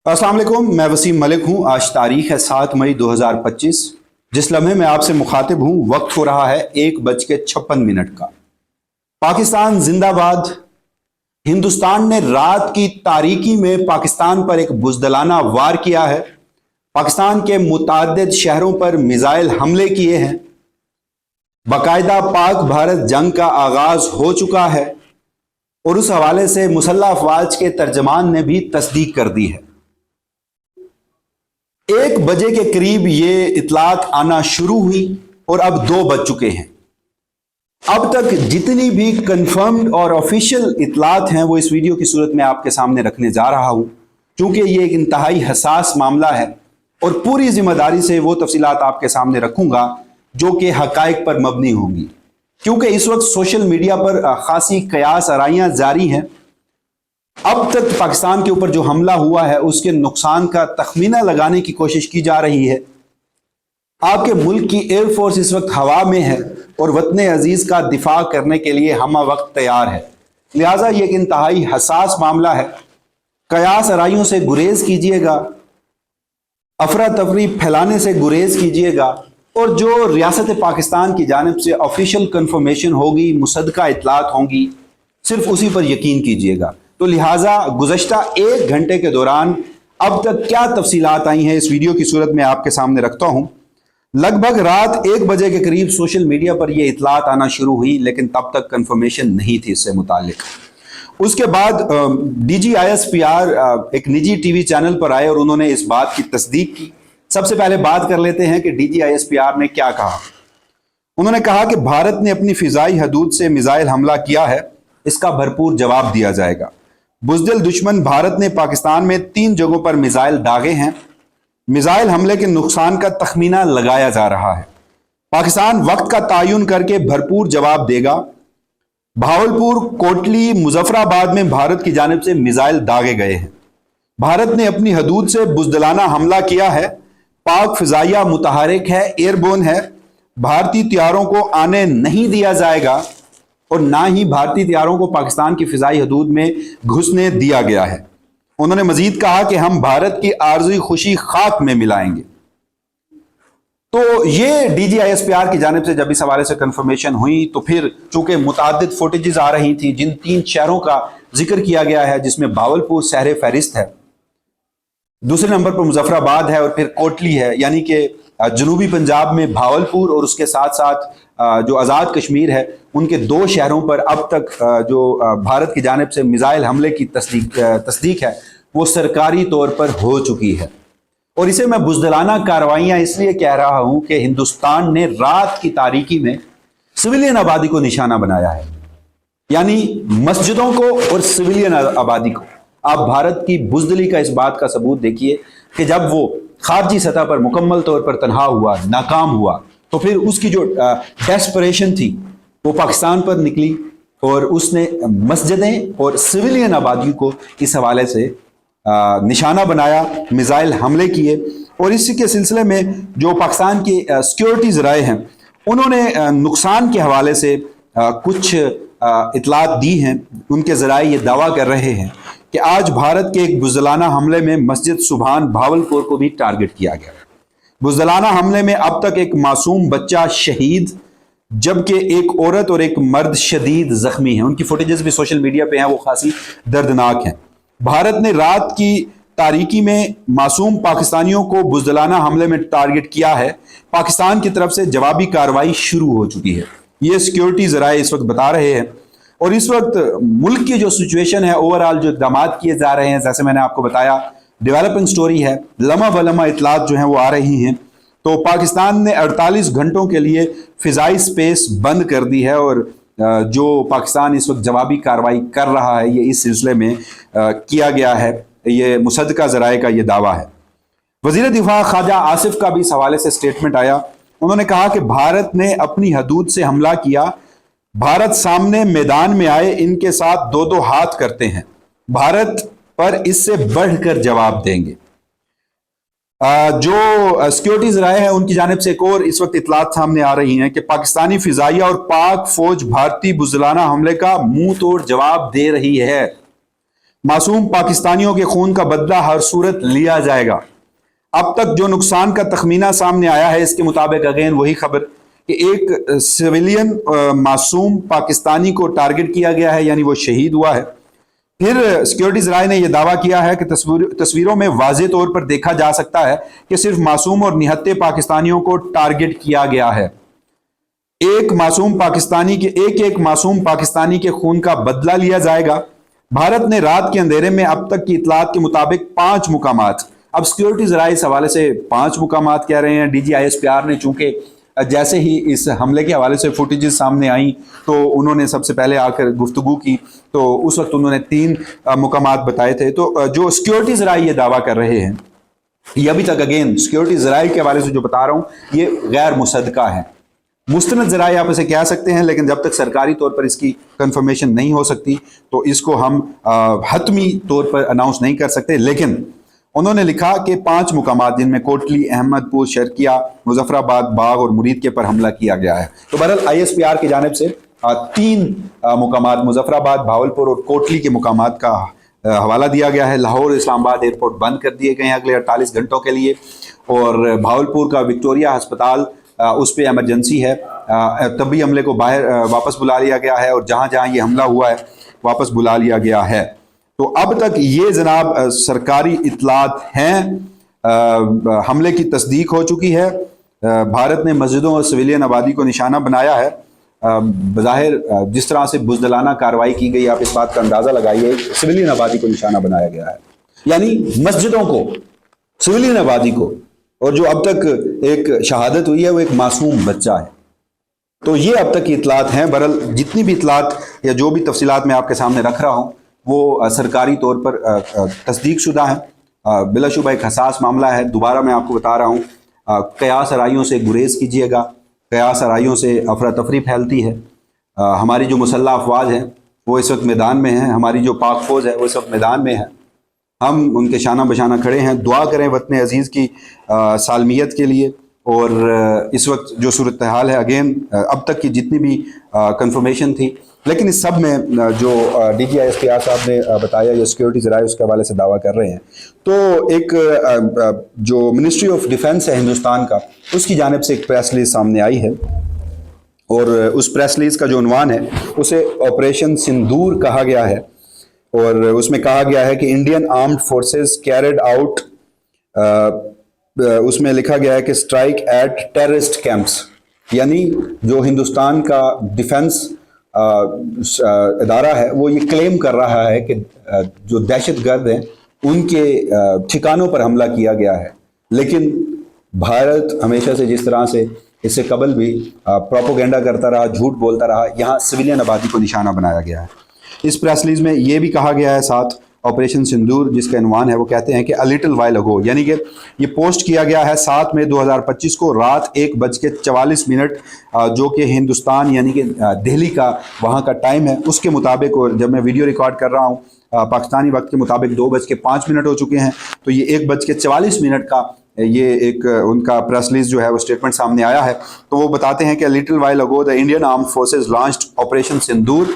अस्सलाम वालेकुम, मैं वसीम मलिक हूँ। आज तारीख है 7 मई 2025। जिस लम्हे में आपसे मुखातिब हूँ वक्त हो रहा है 1:56 का। पाकिस्तान जिंदाबाद। हिंदुस्तान ने रात की तारीकी में पाकिस्तान पर एक बुज़दिलाना वार किया है। पाकिस्तान के मुताद्दिद शहरों पर मिसाइल हमले किए हैं। बाकायदा पाक भारत जंग का आगाज हो चुका है और उस हवाले से मुसल्लह अफवाज के तर्जमान ने भी तस्दीक कर दी है। 1 बजे के करीब ये इतलात आना शुरू हुई और अब 2 बज चुके हैं। अब तक जितनी भी कंफर्म्ड और ऑफिशियल इतलात हैं वो इस वीडियो की सूरत में आपके सामने रखने जा रहा हूं, क्योंकि ये एक इंतहाई हसास मामला है और पूरी जिम्मेदारी से वो तफसीलात आपके सामने रखूंगा जो कि हकाइक पर मबनी होंगी, क्योंकि इस वक्त सोशल मीडिया पर खासी कयास आराइयां जारी हैं। अब तक पाकिस्तान के ऊपर जो हमला हुआ है उसके नुकसान का तखमीना लगाने की कोशिश की जा रही है। आपके मुल्क की एयरफोर्स इस वक्त हवा में है और वतन अजीज का दिफा करने के लिए हम वक्त तैयार है। लिहाजा ये एक इंतहाई हसास मामला है। कयास आराइयों से गुरेज कीजिएगा, अफरा तफरी फैलाने से गुरेज कीजिएगा और जो रियासत पाकिस्तान की जानिब से ऑफिशियल कंफर्मेशन होगी, मुसद्दका इतलात होंगी, सिर्फ उसी पर यकीन कीजिएगा। तो लिहाजा गुज़श्ता 1 घंटे के दौरान अब तक क्या तफसीलात आई हैं इस वीडियो की सूरत में आपके सामने रखता हूं। लगभग रात 1 बजे के करीब सोशल मीडिया पर यह इतलात आना शुरू हुई, लेकिन तब तक कंफर्मेशन नहीं थी इससे मुतालिक। उसके बाद DGISPR एक निजी टीवी चैनल पर आए और उन्होंने इस बात की तस्दीक की। सबसे पहले बात कर लेते हैं कि DGISPR ने क्या कहा। उन्होंने कहा कि भारत ने अपनी फिजाई हदूद से मिसाइल हमला किया है, इसका भरपूर जवाब दिया जाएगा। बुज़दिल दुश्मन भारत ने पाकिस्तान में 3 जगहों पर मिसाइल दागे हैं। मिसाइल हमले के नुकसान का तखमीना लगाया जा रहा है। पाकिस्तान वक्त का तयन करके भरपूर जवाब देगा। भावलपुर, कोटली, मुजफ्फराबाद में भारत की जानिब से मिसाइल दागे गए हैं। भारत ने अपनी हदूद से बुज़दिलाना हमला किया है। पाक फिजाइया मुतहरिक है, एयरबोर्न है। भारतीय तैयारों को आने नहीं दिया जाएगा और ना ही भारतीय तैयारों को पाकिस्तान की फिजाई हदूद में घुसने दिया गया है। उन्होंने मजीद कहा कि हम भारत की आरज़ी खुशी खाक में मिलाएंगे। तो ये DGISPR की जानिब से जब इस हवाले से कंफर्मेशन हुई तो फिर चूंकि मुतादिद फुटेजेस आ रही थी, जिन 3 शहरों का जिक्र किया गया है जिसमें भावलपुर सहरे फहरिस्त है, दूसरे नंबर पर मुजफ्फराबाद है और फिर कोटली है, यानी कि जनूबी पंजाब में भावलपुर और उसके साथ साथ जो आज़ाद कश्मीर है, उनके 2 शहरों पर अब तक जो भारत की जानिब से मिसाइल हमले की तस्दीक है वो सरकारी तौर पर हो चुकी है। और इसे मैं बुज़दिलाना कार्रवाइयाँ इसलिए कह रहा हूँ कि हिंदुस्तान ने रात की तारीकी में सिविलियन आबादी को निशाना बनाया है, यानी मस्जिदों को और सिविलियन आबादी को। आप भारत की बुज़दिली का इस बात का सबूत देखिए कि जब वो खारजी सतह पर मुकम्मल तौर पर तनहा हुआ, नाकाम हुआ, तो फिर उसकी जो डेस्परेशन थी वो पाकिस्तान पर निकली और उसने मस्जिदें और सिविलियन आबादी को इस हवाले से निशाना बनाया, मिसाइल हमले किए। और इसी के सिलसिले में जो पाकिस्तान की सिक्योरिटी ज़राए हैं उन्होंने नुकसान के हवाले से कुछ इतलात दी हैं। उनके ज़राए ये दावा कर रहे हैं कि आज भारत के एक बुज़दिलाना हमले में मस्जिद सुभान भावलपुर को भी टारगेट किया गया। बुज़दिलाना हमले में अब तक एक मासूम बच्चा शहीद, जबकि एक औरत और एक मर्द शदीद जख्मी हैं। उनकी फुटेजेस भी सोशल मीडिया पे हैं, वो खासी दर्दनाक हैं। भारत ने रात की तारीकी में मासूम पाकिस्तानियों को बुज़दिलाना हमले में टारगेट किया है। पाकिस्तान की तरफ से जवाबी कार्रवाई शुरू हो चुकी है, ये सिक्योरिटी ज़राए इस वक्त बता रहे हैं। और इस वक्त मुल्क की जो सिचुएशन है, ओवरऑल जो इक़दाम किए जा रहे हैं, जैसे मैंने आपको बताया डेवलपिंग स्टोरी है, लम्हा व लम्हा इतलात जो हैं वो आ रही हैं। तो पाकिस्तान ने 48 घंटों के लिए फ़िज़ाई स्पेस बंद कर दी है और जो पाकिस्तान इस वक्त जवाबी कार्रवाई कर रहा है ये इस सिलसिले में किया गया है। ये मुसद्दका ज़राए का ये दावा है। वज़ीर दिफा ख्वाजा आसिफ का भी इस हवाले से स्टेटमेंट आया। उन्होंने कहा कि भारत ने अपनी हदूद से हमला किया, भारत सामने मैदान में आए, इनके साथ 2-2 हाथ करते हैं, भारत पर इससे बढ़कर जवाब देंगे। जो सिक्योरिटी ज़राए हैं उनकी जानिब से एक और इस वक्त इतलात सामने आ रही हैं कि पाकिस्तानी फिजाइया और पाक फौज भारतीय बुज़दिलाना हमले का मुंह तोड़ जवाब दे रही है। मासूम पाकिस्तानियों के खून का बदला हर सूरत लिया जाएगा। अब तक जो नुकसान का तखमीना सामने आया है, इसके मुताबिक अगेन वही खबर कि एक सिविलियन मासूम पाकिस्तानी को टारगेट किया गया है, यानी वो शहीद हुआ है। फिर सिक्योरिटी राय ने यह दावा किया है कि तस्वीरों में वाज़ेह तौर पर देखा जा सकता है कि सिर्फ मासूम और निहत्ते पाकिस्तानियों को टारगेट किया गया है। एक मासूम पाकिस्तानी के खून का बदला लिया जाएगा। भारत ने रात के अंधेरे में अब तक की इतलात के मुताबिक 5 मुकामात, अब सिक्योरिटी राय इस हवाले से 5 मुकामात कह रहे हैं। DGISPR ने चूंकि जैसे ही इस हमले के हवाले से फुटेजेस सामने आई तो उन्होंने सबसे पहले आकर गुफ्तगू की, तो उस वक्त उन्होंने 3 मुकामात बताए थे। तो जो सिक्योरिटी ज़राए ये दावा कर रहे हैं, ये अभी तक अगेन सिक्योरिटी ज़राए के हवाले से जो बता रहा हूँ ये गैर मुसद्दका है। मुस्तनद ज़राए आप इसे कह सकते हैं, लेकिन जब तक सरकारी तौर पर इसकी कंफर्मेशन नहीं हो सकती तो इसको हम हतमी तौर पर अनाउंस नहीं कर सकते। लेकिन उन्होंने लिखा कि 5 मुकामात जिनमें कोटली, अहमदपुर, शर्किया, मुजफ्फराबाद, बाग और मुरीद के पर हमला किया गया है। तो बहरहाल ISPR की जानिब से 3 मुकामात मुजफ्फराबाद, भावलपुर और कोटली के मुकामात का हवाला दिया गया है। लाहौर इस्लामाबाद एयरपोर्ट बंद कर दिए गए हैं अगले 48 घंटों के लिए, और भावलपुर का विक्टोरिया अस्पताल उस पर एमरजेंसी है, तभी हमले को बाहर वापस बुला लिया गया है, और जहाँ जहाँ ये हमला हुआ है वापस बुला लिया गया है। तो अब तक ये जनाब सरकारी इतलात हैं। हमले की तस्दीक हो चुकी है। भारत ने मस्जिदों और सिविलियन आबादी को निशाना बनाया है। बज़ाहिर जिस तरह से बुज़दिलाना कार्रवाई की गई, आप इस बात का अंदाज़ा लगाइए, सिविलियन आबादी को निशाना बनाया गया है, यानी मस्जिदों को, सिविलियन आबादी को, और जो अब तक एक शहादत हुई है वो एक मासूम बच्चा है। तो ये अब तक की इतलात हैं। बहरहाल जितनी भी इतलात या जो भी तफसीलात मैं आपके सामने रख रहा हूँ वो सरकारी तौर पर तस्दीक शुदा है। बिलाशुबा एक हसास मामला है। दोबारा मैं आपको बता रहा हूँ, क़यास आराइयों से गुरेज कीजिएगा। क़यास आराइयों से अफरा तफरी फैलती है। हमारी जो मुसल्लह अफवाज हैं वो इस वक्त मैदान में हैं, हमारी जो पाक फ़ौज है वो इस वक्त मैदान में है। हम उनके शाना बशाना खड़े हैं। दुआ करें वतन अजीज़ की सालमियत के लिए। और इस वक्त जो सूरत हाल है, अगेन अब तक की जितनी भी कंफर्मेशन थी, लेकिन इस सब में जो DGISPR साहब ने बताया या सिक्योरिटी ज़राए उसके हवाले से दावा कर रहे हैं, तो एक जो मिनिस्ट्री ऑफ डिफेंस है हिंदुस्तान का, उसकी जानिब से एक प्रेस रिलीज सामने आई है, और उस प्रेस रिलीज का जो उन्वान है उसे ऑपरेशन सिंदूर कहा गया है। और उसमें कहा गया है कि Indian armed forces carried out, उसमें लिखा गया है कि स्ट्राइक एट टेररिस्ट कैंप्स, यानी जो हिंदुस्तान का डिफेंस इदारा है वो ये क्लेम कर रहा है कि जो दहशतगर्द हैं उनके ठिकानों पर हमला किया गया है। लेकिन भारत हमेशा से जिस तरह से इससे कबल भी प्रोपोगेंडा करता रहा, झूठ बोलता रहा, यहाँ सिविलियन आबादी को निशाना बनाया गया है। इस प्रेस रिलीज में ये भी कहा गया है साथ, ऑपरेशन सिंदूर जिसका इन्वान है वो कहते हैं कि अ लिटिल वाइल अगो, यानी कि ये पोस्ट किया गया है 7 मई 2025 को रात 1:44, जो कि हिंदुस्तान यानी कि दिल्ली का वहाँ का टाइम है उसके मुताबिक। और जब मैं वीडियो रिकॉर्ड कर रहा हूँ पाकिस्तानी वक्त के मुताबिक 2:05 हो चुके हैं, तो ये 1:44 का ये एक उनका प्रेस रिलीज जो है वो स्टेटमेंट सामने आया है। तो वो बताते हैं कि little while ago the Indian armed forces launched operation Sindoor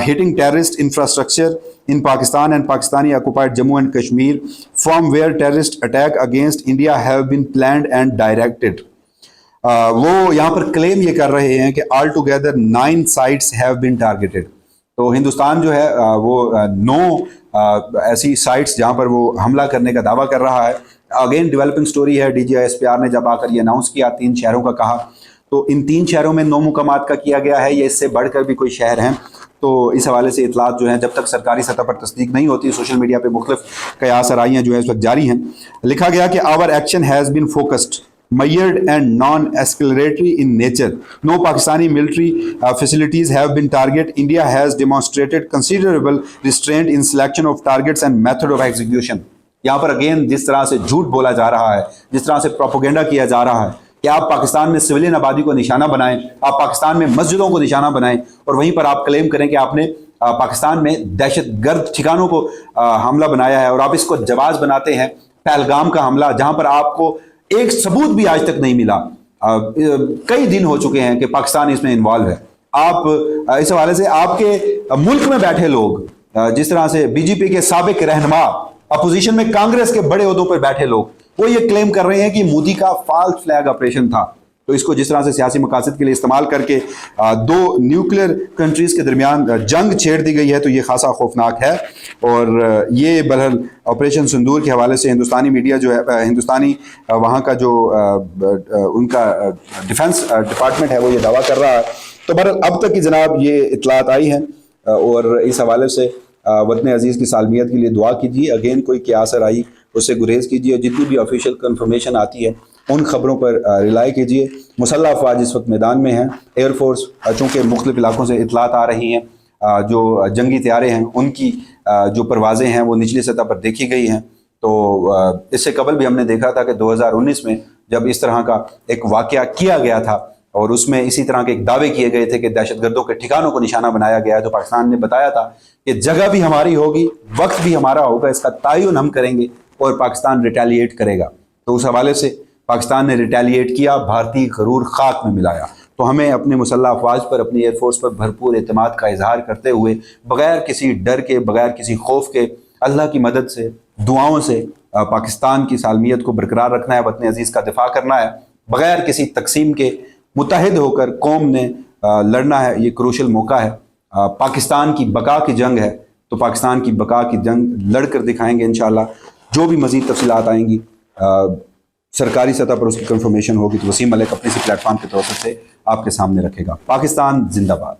hitting terrorist infrastructure in Pakistan and Pakistani occupied Jammu and Kashmir, from where terrorist attack against India have been planned and directed. वो यहाँ पर claim ये कर रहे हैं कि all together 9 sites have been targeted. तो हिंदुस्तान जो है वो 9 ऐसी साइट्स जहाँ पर वो हमला करने का दावा कर रहा है। अगेन डेवलपिंग स्टोरी है। DGISPR ने जब आकर ये अनाउंस किया 3 शहरों का कहा, तो इन 3 शहरों में 9 मुकामात का किया गया है, या इससे बढ़कर भी कोई शहर हैं। तो इस हवाले से इतलात जो हैं जब तक सरकारी सतह पर तस्दीक नहीं होती, सोशल मीडिया पे मुख्तलिफ क़यास आराइयाँ जो है इस वक्त जारी हैं। लिखा गया कि our action has been focused, measured and non-escalatory in nature. No Pakistani military facilities have been targeted. India has demonstrated considerable restraint in selection of targets and method of execution. यहाँ पर अगेन जिस तरह से झूठ बोला जा रहा है, जिस तरह से प्रोपोगेंडा किया जा रहा है कि आप पाकिस्तान में सिविलियन आबादी को निशाना बनाएं, आप पाकिस्तान में मस्जिदों को निशाना बनाएं, और वहीं पर आप क्लेम करें कि आपने पाकिस्तान में दहशतगर्द ठिकानों को हमला बनाया है, और आप इसको जवाज बनाते हैं पहलगाम का हमला, जहां पर आपको एक सबूत भी आज तक नहीं मिला। कई दिन हो चुके हैं कि पाकिस्तान इसमें इन्वॉल्व है। आप इस हवाले से आपके मुल्क में बैठे लोग जिस तरह से बीजेपी के साबिक रहनुमा, अपोजिशन में कांग्रेस के बड़े ओहदों पर बैठे लोग, वो ये क्लेम कर रहे हैं कि मोदी का फॉल्स फ्लैग ऑपरेशन था। तो इसको जिस तरह से सियासी मकासद के लिए इस्तेमाल करके दो न्यूक्लियर कंट्रीज के दरमियान जंग छेड़ दी गई है, तो ये खासा खौफनाक है। और ये बहरहाल ऑपरेशन सिंदूर के हवाले से हिंदुस्तानी मीडिया जो है, हिंदुस्तानी वहाँ का जो उनका डिफेंस डिपार्टमेंट है, वो ये दावा कर रहा है। तो बहरहाल अब तक की जनाब ये इतलात आई हैं, और इस हवाले से वतन अजीज़ की सालमियत के लिए दुआ कीजिए। अगेन कोई क्या असर आई उससे गुरेज कीजिए, और जितनी भी ऑफिशियल कंफर्मेशन आती है उन खबरों पर रिलाई कीजिए। मुसल्लह अफवाज इस वक्त मैदान में हैं। एयरफोर्स चूँकि मुख्तलिफ इलाकों से इतलात आ रही हैं, जो जंगी तैयारे हैं उनकी जो परवाज़ें हैं वो निचली सतह पर देखी गई हैं। तो इससे कबल भी हमने देखा था कि 2019 में जब इस तरह का एक वाक़या किया गया था और उसमें इसी तरह के एक दावे किए गए थे कि दहशतगर्दों के ठिकानों को निशाना बनाया गया है, तो पाकिस्तान ने बताया था कि जगह भी हमारी होगी, वक्त भी हमारा होगा, इसका तयन हम करेंगे और पाकिस्तान रिटेलिएट करेगा। तो उस हवाले से पाकिस्तान ने रिटेलिएट किया, भारतीय गरूर खाक में मिलाया। तो हमें अपने मुसल्लह अफवाज पर, अपनी एयरफोर्स पर भरपूर एतमाद का इजहार करते हुए, बग़ैर किसी डर के, बग़ैर किसी खौफ के, अल्लाह की मदद से, दुआओं से पाकिस्तान की सालमियत को बरकरार रखना है, वतन अजीज़ का दिफा करना है, बग़ैर किसी तकसीम के मुत्तहिद होकर कौम ने लड़ना है। ये क्रूशल मौका है, पाकिस्तान की बका की जंग है, तो पाकिस्तान की बका की जंग लड़ कर दिखाएंगे इंशाअल्लाह। जो भी मज़ीद तफसीलात आएंगी सरकारी सतह पर उसकी कंफर्मेशन होगी तो वसीम मलिक अपने से प्लेटफॉर्म के तौर से आपके सामने रखेगा। पाकिस्तान जिंदाबाद।